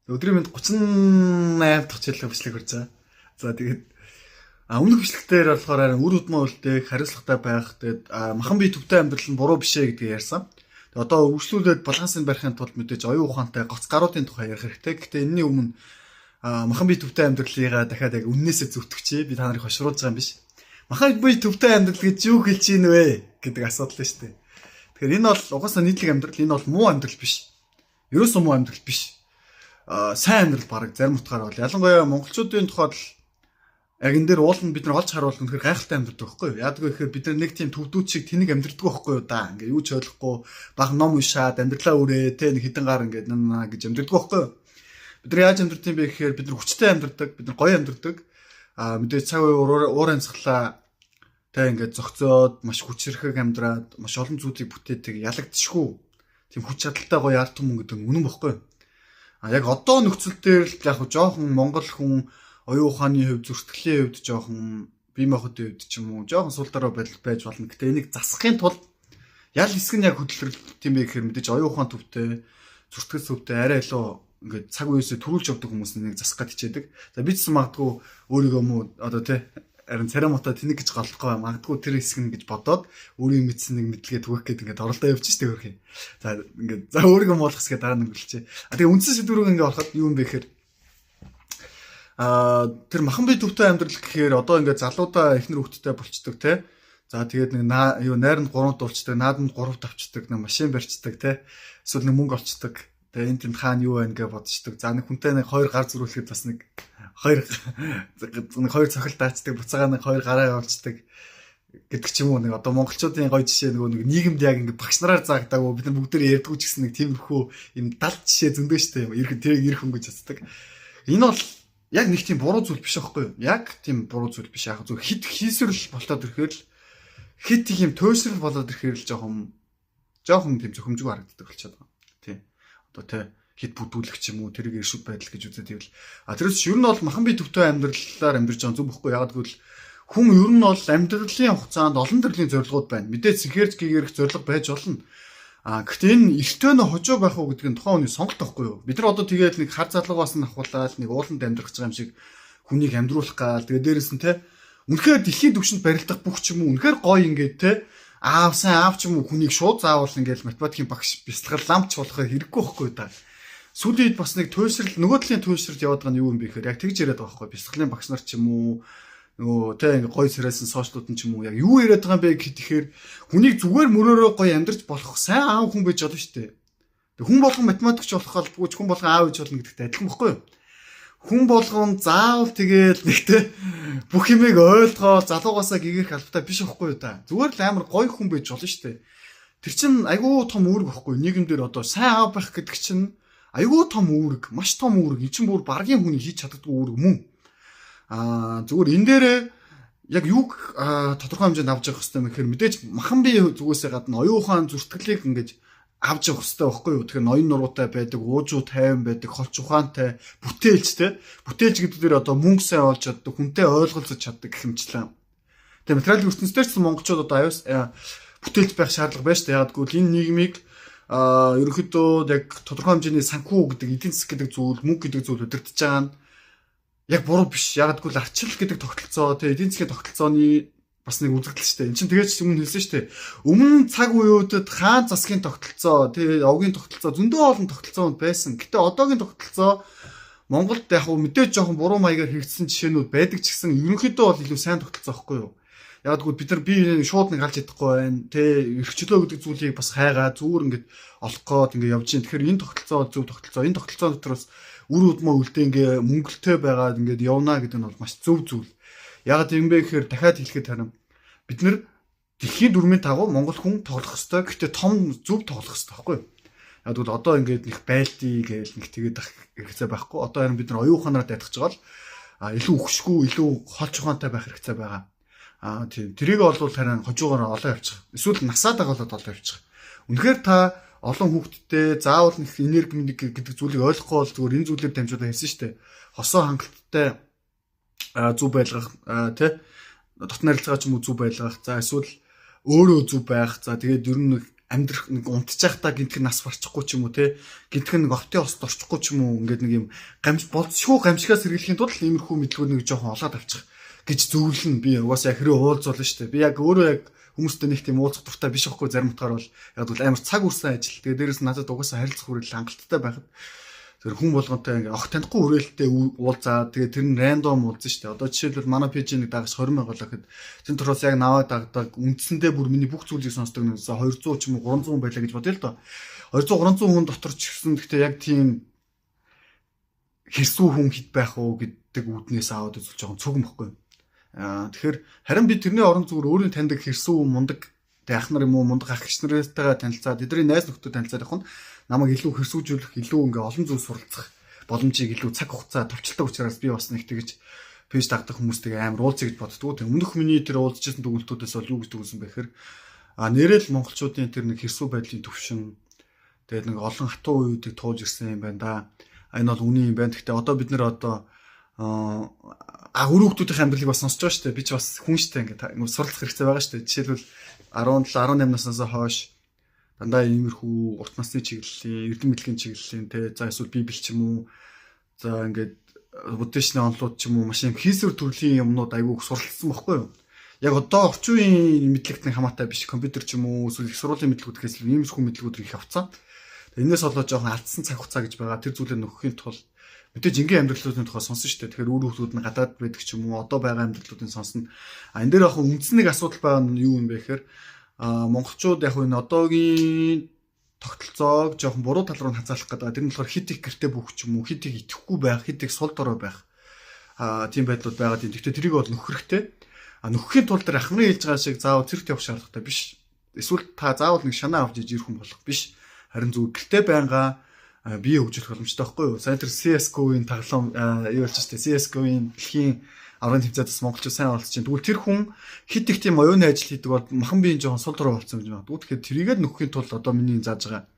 Өдрийн мэнд 38 дахь хичээл бичлэг хүрч байгаа. За тэгээд өмнөх бичлэгтэр болохоор харин үр хөдөлмөн үлдээх, хариуцлагатай байх, тэгээд махан бие төвтэй амьдрал нь буруу биш ээ гэдгийг ярьсан. Тэгээд одоо үргэлжлүүлээд балансыг барихын тулд мэдээж оюун ухаантай гоц гаруудын тухай ярих хэрэгтэй. Гэхдээ энэний өмнө махан бие төвтэй амьдралыгаа дахиад яг үннээсээ зүтгэж би та нарыг хошруулж байгаа юм биш. Махан бие төвтэй амьдрал гэж юу хэлж ийн вэ гэдэг асуудал шүү дээ. Тэгэхээр энэ бол угаасаа нийтлэг амьдрал, энэ бол муу амьдрал биш. Ерөөсөө муу амьдрал биш. Сайн амьдрал баг зарим утгаараа бол ялангуяа монголчуудын тухайд яг энэ дээр уулын бид нар олж харуулна гэхээр гайхалтай амьдрдаг байхгүй юу? Яадаг вэ гэхээр бид нар нэг тийм төвдүүд шиг тэнийг амьдрдаг байхгүй юу да. Ингээ юу ч ойлгохгүй баг ном уншаад амьдралаа үрээ тэ нэг хідэн гар ингээ наа гэж амьдрдаг байхгүй юу? Бид нар яаж амьдрдаг юм бэ гэхээр бид нар хүчтэй амьдрдаг, бид нар гоё амьдрдаг. Мэдээж цаг үе уур амьсгалаа тэ ингээ зөгцөөд маш хүчрхэг амьдраад маш олон зүйлийг бүтээдэг ялагдчихгүй. Тийм хүч чадалтай гоё ард түмэн гэдэг үнэн бохгүй юу? Яг одоо нөхцөл дээр л яг жоохон монгол хүн оюун ухааны хувьд зүрхтгэлийн хувьд жоохон бие махбодын хувьд ч юм уу жоохон сул дараа байдал байж болно. Гэтэ энийг засахын тулд ял хэсэг нь яг хөдөлгөлт юм бэ гэхээр мэдээж оюун ухаан төвтэй зүрхтгэл төвтэй арай илүү ингээд цаг үеэсээ төрүүлж явдаг хүмүүс нэг засах гэж хичээдэг. За би ч магадгүй өөрийгөө муу одоо тий харин царамуутаа тэнэг гэж голдохгүй магадгүй тэр хэсэг нь гэж бодоод өөрийн мэдсэн нэг мэдлэгээ түгэх гээд ингээд оролдоо явж штэ хөрх юм. За ингээд за өөрийгөө муулах гэсгээ дараа нь өнгөлчээ. Тэгээ үндсэн сэдвүүрөө ингээд ороход юу юм бэ гэхээр тэр махан бие төвтэй амьдрал гэхээр одоо ингээд залуудаа эхнэр хүүхдтэй болчдөг те. За тэгээд нэг найранд 3 дуулцдаг, нааданд 3 тавчдаг, нэг машин барьцдаг те. Эсвэл нэг мөнгө олцдог. Тэгээ энэ тэнд хаана юу байна гэж бодчихдаг. За нэг хүнтэй нэг 2 гар зөрүүлэхэд бас нэг 2 цохилт даацдаг, буцаага нэг 2 гараа явуулцдаг гэдэг ч юм уу. Нэг одоо монголчуудын гоё жишээ нэг нийгэмд яг ингээд багш нараар заагдаг. Бид нар бүгдээр ярьдгүй ч гэсэн нэг тиймэрхүү юм 70 жишээ зөндөө штэ. Тэрийг ирэх өнгөж чаддаг. Энэ бол яг нэг тийм буруу зүйл биш аахгүй юу? Яг тийм буруу зүйл биш. Яг зөв хит хийсрэл болоод ирэхээр л хит юм төөсрөл болоод ирэхээр л жоохон тийм зөвхөмжгүй харагддаг болчиход байгаа. Тийм. Одоо тэ хит бүдүүлэх ч юм уу тэрийг иршүүд байдал гэж үзээд ивэл тэрээс ер нь бол махан бие төвтэй амьдралаар амьдарч байгаа зүг бохгүй. Яг гэвэл хүн ер нь бол амьдралын хугацаанд олон төрлийн зорилгууд байна. Мэдээж синхэрж гээрх зорилго байж болно. Гэхдээ энэ эртөөнө хожуу байх уу гэдэг нь тухайн хүний сонголт байхгүй юу? Бид нар одоо тэгээд нэг хар залуугаас нь ахуулаад нэг ууланд амьдрах гэж байгаа юм шиг хүнийг амьдруулах гал. Тэгээд дээрэс нь те үнэхээр дэлхийн түвшинд барилдах бүх ч юм уу үнэхээр гоё ингээд те аав ч юм уу хүнийг шууд заавал ингээд математикийн багш бясалгал ламч болохыг хэрэггүй байхгүй да. Сүүлийн үед бас нэг туйшрал нөгөө талын туйшралд яваад байгаа нь юу юм бэ гэхээр яг тэгж яриад байгаа байхгүй бясалгалын багш нар ч юм уу нөгөө тэ ингээ гой сэрээсэн сошиалууд нь ч юм уу яг юу яриад байгаа юм бэ гэхээр хүнийг зүгээр мөрөөрөө гой амьдарч болох сайн аав хүн байж болно шүү дээ. Хүн болгон математикч болох албагүй хүн болгон аав гэж болно гэдэгт адилхан байхгүй юу? Хүн болгон заавал тэгээд нэгтэй бүх юмыг ойлгоо залуугасаа гэгэрх албатай биш байхгүй юу та. Зүгээр л амар гой хүн байж болно шүү дээ. Тэр чинь айгүй том үүрэг байхгүй нийгэмдэр одоо сайн аав байх гэдэг чинь айгүй том үүрэг, маш том үүрэг. Энэ чинь бүр баргийн хүний хийж чаддаггүй үүрэг мөн. Зүгээр энэ дээр яг юг тодорхой хэмжээнд авч явах хэрэгтэй юм гэхээр мэдээж махан бие зүгээсээ гадна оюун ухаан зүртгэлийг ингэж авч явах хэрэгтэй байхгүй юу? Тэгэхээр ноён нуруутай байдаг, уужуу тайван байдаг, холч ухаантай, бүтээлчтэй. Бүтээлч гэдэг дээр одоо мөнгө сайн олж чаддаг, хүнтэй ойлголцож чаддаг гэх юмчлаа. Тэгээ материалын ертөнцийн ч монголчууд одоо аюус бүтээлч байх шаардлага байна шүү дээ. Яг гэвэл энэ нийгмийг ерөнхийдөө яг тодорхой хэмжээний санхүү гэдэг эдийн засаг гэдэг зүйл, мөнгө гэдэг зүйл удирдах байгаа нь яг буруу биш. Яг гэвэл арчил гэдэг тогтолцоо, тэгээ эдийн засгийн тогтолцооны бас нэг үзэгдэл шүү дээ. Энд чинь тэгээд өмнө хэлсэн шүү дээ. Өмнө цаг үеүүдэд хаан засгийн тогтолцоо, тэгээ овгийн тогтолцоо зөндөө олон тогтолцоонууд байсан. Гэтэ одоогийн тогтолцоо Монголд яг хөө мэдээж жоохон буруу маягаар хэрэгжсэн жишээнүүд байдаг ч гэсэн ерөнхийдөө бол илүү сайн тогтолцоо байхгүй юу? Яг гэвэл бид нар бие шууд нэг алж чадахгүй байна. Тэ эрхчлөө гэдэг зүйлийг бас хайгаа зүгээр ингээд олох гээд ингээд явж байна. Тэгэхээр энэ тогтолцоо зөв тогтолцоо. Энэ тогтолцоо дотор бас үр хөдөлмөө үлдээ ингээ мөнгөлтэй байгаад ингээд явна гэдэг нь бол маш зөв зүйл. Яг юм бэ гэхээр дахиад хэлэхэд харин бид нар дэлхийн дүрмийн дагуу монгол хүн тоглох ёстой. Гэхдээ том зөв тоглох ёстой байхгүй юу? Яг бол одоо ингээд нэг байлтий гээл нэг тэгээд хэрэгцээ байхгүй. Одоо харин бид нар оюун ухаанаар дайдахж байгаа л илүү өгшгүй, илүү холч ухаантай байх хэрэгцээ байгаа. Тийм. Тэрийг бол харин хожуугаар олоо явчих. Эсвэл насаад байгаа бол олоо явчих. Үнэхээр та олон хүүхдтэй заавал нэг энерги гэдэг зүйлийг ойлгохгүй бол зүгээр энэ зүйлээр дамжуулаад хэлсэн шүү дээ. Хосоо хангалттай зүв байлгах тий дотны харилцаа ч юм уу зүв байлгах. За эсвэл өөрөө зүв байх. За тэгээд ер нь амьдрах нэг унтчих та гинтхэн нас барчихгүй ч юм уу те гинтхэн нэг офтын ост орчихгүй ч юм уу ингээд нэг юм болцшгүй гамшигаас сэргийлэхийн тулд иймэрхүү мэдлгүүд нэг жоохон олоод авчих гэж зөвлөн би угаасаа хэрэг уулзуулна шүү дээ. Би яг өөрөө яг хүмүүстэй нэг тийм уулзах дуртай биш байхгүй зарим утгаар бол яг бол амар цаг үрсэн ажил. Тэгээ дээрэс нь надад угаасаа харилцах хүрэл хангалттай байхад тэр хүн болгонтой ингээ ох танихгүй хүрээлттэй уулзаа. Тэгээ тэр нь рандом уулзсан шүү дээ. Одоо жишээлбэл манай пэйжийг дагаж 20 мянга л гэхэд тэн төрөөс яг наваа дагдаг үндсэндээ бүр миний бүх зүйлийг сонсдог нь 200 ч юм уу 300 хүн байлаа гэж бодъё л доо. 200 300 хүн дотор ч гэсэн гэхдээ яг тийм хэрсүү хүн хэд байх уу гэдэг үүднээс аваад үзүүлж байгаа цуг юм баггүй. Тэгэхээр харин би тэрний орон зүгээр өөрийн таньдаг хэрсүү мундаг ах нар юм уу мундаг ах эгч нартай танилцаад эдний найз нөхдөд танилцаад явах нь намайг илүү хэрсүүжүүлэх илүү ингээ олон зүйл суралцах боломжийг илүү цаг хугацаа товчлдог учраас би бас нэг тэгэж пэйж дагдаг хүмүүстэйгээ амар уулзъя гэж боддгоо. Тэг өмнөх миний тэр уулзчихсан дүгнэлтүүдээс бол юу гэж дүгнсэн бэ гэхээр нэрэл монголчуудын тэр нэг хэрсүү байдлын төвшин тэгээд нэг олон хатуу үеийг туулж ирсэн юм байна да. Энэ бол үний юм байна. Гэхдээ одоо бид нэр одоо өөр хүмүүсийн амьдралыг бас сонсож байгаа шүү дээ. Би ч бас хүн шүү дээ. Ингээд сурлах хэрэгтэй байгаа шүү дээ. Жишээлбэл 17 18 наснаас хойш дандаа иймэрхүү урт насны чиглэлийн, эрдэм мэдлэгийн чиглэлийн те за эсвэл библ ч юм уу. За ингээд буддичны онолууд ч юм уу маш юм хийсвэр төрлийн юмнууд айгүй суралцсан байхгүй юу? Яг одоо орчин үеийн мэдлэгтний хамаатай биш компьютер ч юм уу эсвэл их сургуулийн мэдлгүүд гэхээс иймэрхүү мэдлгүүд их авцсан. Энээс болоод жоохон алдсан цаг хугацаа гэж байгаа. Тэр зүйлээ нөхөхийн тулд мэдээж энгийн амьдралуудын тухай сонсон шүү дээ. Тэгэхээр өөр хүмүүс нь гадаад байдаг ч юм уу одоо байгаа амьдралуудын сонсно. Энэ дээр яг үндсэн нэг асуудал байгаа нь юу юм бэ гэхээр монголчууд яг энэ одоогийн тогтолцоог жоохон буруу тал руу хазаалах гэдэг. Тэр нь болохоор хит их гэрте бүөх ч юм уу, хит их итгэхгүй байх, хит их сул дорой байх. Тийм байдлууд байгаа тийм. Гэхдээ тэрийг бол нөхөх хэрэгтэй. Нөхөхийн тулд тэр ахмрын хэлж байгаа шиг заавал цэрэгт явах шаардлагатай биш. Эсвэл та заавал нэг шанаа авч иж ирэх хүн болох биш. Харин зүгээр гэрте байнга бие хөгжүүлэх боломжтой байхгүй юу? Сайн тэр CS:GO-ийн тоглоом юу болж штэ CS:GO-ийн дэлхийн аврагын тэмцээдээс монголчууд сайн оролцож байна. Тэгвэл тэр хүн хит их тийм оюуны ажил хийдэг бол махан биеийн жоохон сул дорой болсон гэж байна. Тэгэхээр тэрийгээд нөхөхийн тулд одоо миний зааж байгаа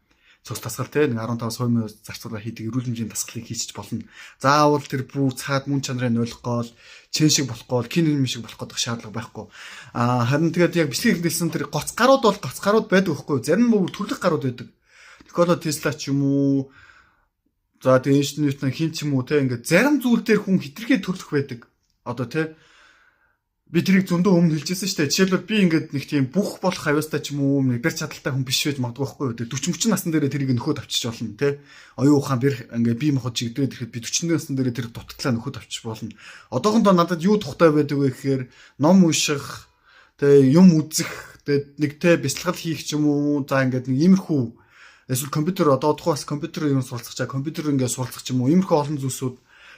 цус тасгал те нэг 15% зарцуулаа хийдэг эрүүл мэндийн тасгалыг хийчих болно. Заавал тэр бүр цаад мөн чанарыг нойлох гол чин шиг болох гол кин юм шиг болох гэдэг шаардлага байхгүй. Харин тэгээд яг бичлэг хэлсэн тэр гоц гарууд бол гоц гарууд байдаг байхгүй. Зарим нь бүр төрлөх гарууд байдаг. Никола Тесла ч юм уу за тэгээ Эйнштейн Ньютон хин ч юм уу те ингээд зарим зүйл дээр хүн хитрхээ төрлөх байдаг. Одоо те би тэрийг зөндөө өмнө хэлжсэн шүү дээ. Жишээлбэл би ингээд нэг тийм бүх болох хавьяастай ч юм уу нэг бэр чадaltaй хүн биш байж магадгүй байхгүй юу. 40 30 насны дээрээ тэрийг нөхөд авчиж болно те. Оюун ухаан бэр ингээд би моход чигдрээд ирэхэд би 40 насны дээрээ тэр дутагдлаа нөхөд авчиж болно. Одоохондоо надад юу тухтай байдаг вэ гэхээр ном унших те юм үзэх те нэг те бяцлал хийх ч юм уу за ингээд нэг иймэрхүү эсвэл компьютер одоо тухайс компьютерээр юм суралцах чаа компьютер ингээд суралцах ч юм уу иймэрхүү олон зүйлсүүд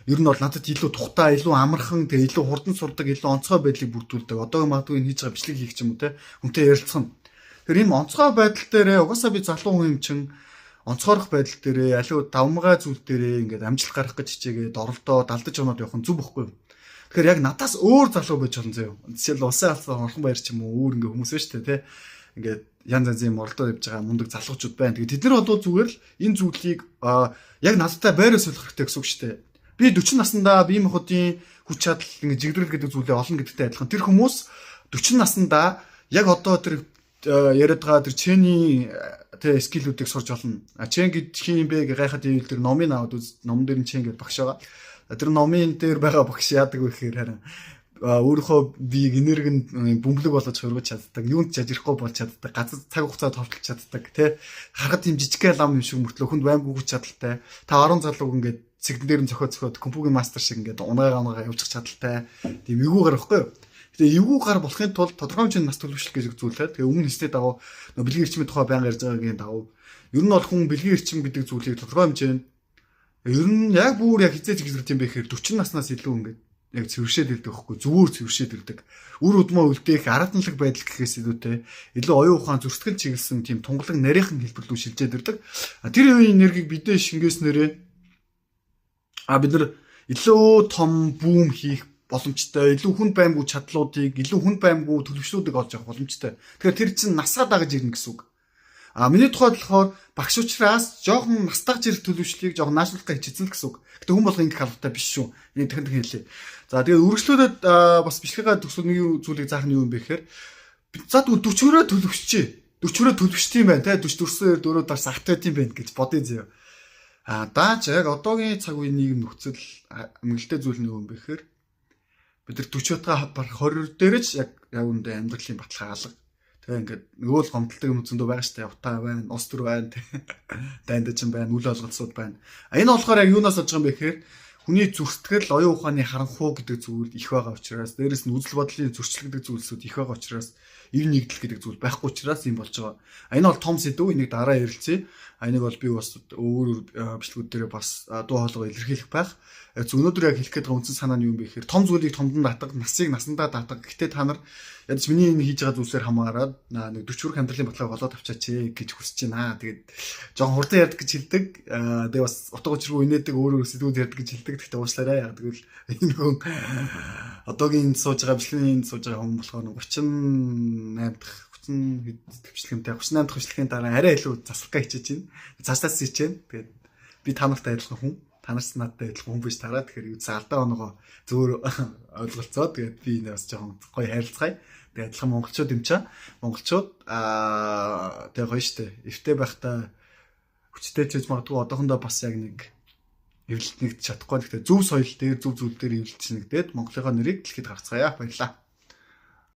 ер нь бол надад илүү тухтай илүү амархан тэгээ илүү хурдан сурдаг илүү онцгой байдлыг бүрдүүлдэг одоогийн магадгүй хийж байгаа бичлэг хийх ч юм уу те хүнтэй ярилцах нь тэр ийм онцгой байдал дээрээ угаасаа би залуу хүн юм чин онцгойрох байдал дээрээ аливаа давмгай зүйл дээрээ ингээд амжилт гарах гэж хичээгээд оролдоо далдаж оноод явах нь зүг бохгүй. Тэгэхээр яг надаас өөр залуу байж болно заяа. Жишээл усан алсан орхон баяр ч юм уу өөр ингээд хүмүүс байна шүү дээ те ингээд янз янзын моролдоо явж байгаа мундаг залуучууд байна. Тэгээд тэд нар бол зүгээр л энэ зүйлийг яг надтай байраа солих хэрэгтэй гэсэн үг шүү дээ. Би 40 наснда бие махбодын хүч чадал ингэ жигдрэл гэдэг зүйлээ олно гэдэгтэй адилхан. Тэр хүмүүс 40 наснда яг одоо тэр яриад байгаа тэр чэний тэ скиллүүдийг сурж олно. Чэн гэдэх юм бэ гайхаад ивэл тэр номын аваад ном дээр нь чэн гэж багш байгаа. Тэр номын дээр байгаа багш яадаг вэ гэхээр харин өөрийнхөө биеийг энерги бөмбөлөг болгож хөргөж чаддаг, юунд жажихгүй болж чаддаг, газар цаг хугацаа товтлож чаддаг, тэ харахад юм жижигхэн лам юм шиг мөртлөө хүнд баймгүй хүч чадалтай. Та 10 залууг ингээд цэгэн дээр нь зөхиод компьютерийн мастер шиг ингээд унаагаа явуучих чадалтай. Тийм эвгүй гар ихгүй юу? Гэтэ эвгүй гар болохын тулд тодорхой хэмжээний нас төлөвшлөх гэж зүйлээ. Тэгээ өмнө хэстэй дагав бэлгийн эрчмийн тухай байнга ярьж байгаагийн дагав. Ер нь бол хүн бэлгийн эрчим гэдэг зүйлийг тодорхой хэмжээнд ер нь яг бүр яг хизээж гэрэлт юм бэ гэхээр 40 наснаас илүү ингээд яг цэвэршээд ирдэг байхгүй зүгээр цэвэршээд ирдэг. Үр удмаа үлдээх аратналаг байдал гэхээс илүүтэй илүү оюун ухаан зөрсгөл чиглэсэн тийм тунгалаг нарийнхан хэлбэр рүү шилжээд ирдэг. Тэр үеийн энергийг бидээ шингээснээрээ бид нар илүү том бүүм хийх боломжтой, илүү хүнд баймгүй чадлуудыг, илүү хүнд баймгүй төлөвшлүүдийг олж авах боломжтой. Тэгэхээр тэр чинь насаа дагаж ирнэ гэсэн үг. Миний тухайд болохоор багш учраас жоохон настагж ирэх төлөвшлийг жоохон наашруулахыг хичээсэн л гэсэн үг. Гэтэ хүн болгоо ингэх албатай биш шүү. Энийг дахин хэлье. За тэгээд үргэлжлүүлээд бас бичлэгээ төгсгөл нэг зүйлийг заах нь юу юм бэ гэхээр за 40-өрөө төлөвшчээ. 40-өрөө төлөвчтэй юм байна те 44 дөрөв дарс агт байт юм байна гэж бодъё зөө. Даач яг одоогийн цаг үеийн нийгэм нөхцөл амжилттай зүйл нь юу юм бэ гэхээр бид нар 40-га барах 20 дээрэж яг үүндээ амьдралын баталгаа алга. Тэгээ ингээд нөгөө л гомдолтой юм зөндөө байгаа штэ утаа байна, ус төр байна, дайндачин байна, үл олголцууд байна. Энэ болохоор яг юунаас олж байгаа юм бэ гэхээр хүний зүрхтгэл, оюун ухааны харанхуй гэдэг зүйл их байгаа учраас, дээрэс нь үзэл бодлын зөрчил гэдэг зүйлсүүд их байгаа учраас, ив нэгдэл гэдэг зүйл байхгүй учраас юм болж байгаа. Энэ бол том сэдв, энийг дараа ярилцъя. Энийг бол би бас өөр бичлэгүүд дээр бас дуу хоолойгоо илэрхийлэх байх. Өнөөдөр яг хэлэх гээд байгаа үндсэн санаа нь юу юм бэ гэхээр том зүйлийг томдон татдаг, насыг насандаа татдаг. Гэтэ та нар ядаж миний энэ хийж байгаа зүйлсээр хамаарад нэг 40 хүрэх амьдралын баталгааг олоод авчаач гэж хүсэж байна. Тэгээд жоохон хурдан ярьдаг гэж хэлдэг. Тэгээ бас утга учиргүй инээдэг өөр сэдвүүд ярьдаг гэж хэлдэг. Гэхдээ уучлаарай. Яг тэгвэл энэ хүн одоогийн сууж байгаа бичлэгийн сууж байгаа хүн болохоор 38 дахь 30 бичлэгтэй 38 дахь бичлэгийн дараа арай илүү засалгаа хичээж байна. Цаастаас хичээнэ. Тэгээд би та нартай адилхан хүн. Та нарт надтай адилхан хүн биш тараа. Тэгэхээр юу алдаа оноогоо зөөр ойлголцоо. Тэгээд би энэ бас жоохон гоё хайрлцгаая. Тэгээд адилхан монголчууд юм чаа. Монголчууд тэгээд гоё штэ. Эвтэй байхдаа хүчтэй чиж магадгүй одоохондоо бас яг нэг эвлэлт нэгдэж чадахгүй. Гэхдээ зөв соёл дээр зөв зүйл дээр эвлэлт нэгдээд Монголынхоо нэрийг дэлхийд гаргацгаая. Баярлалаа.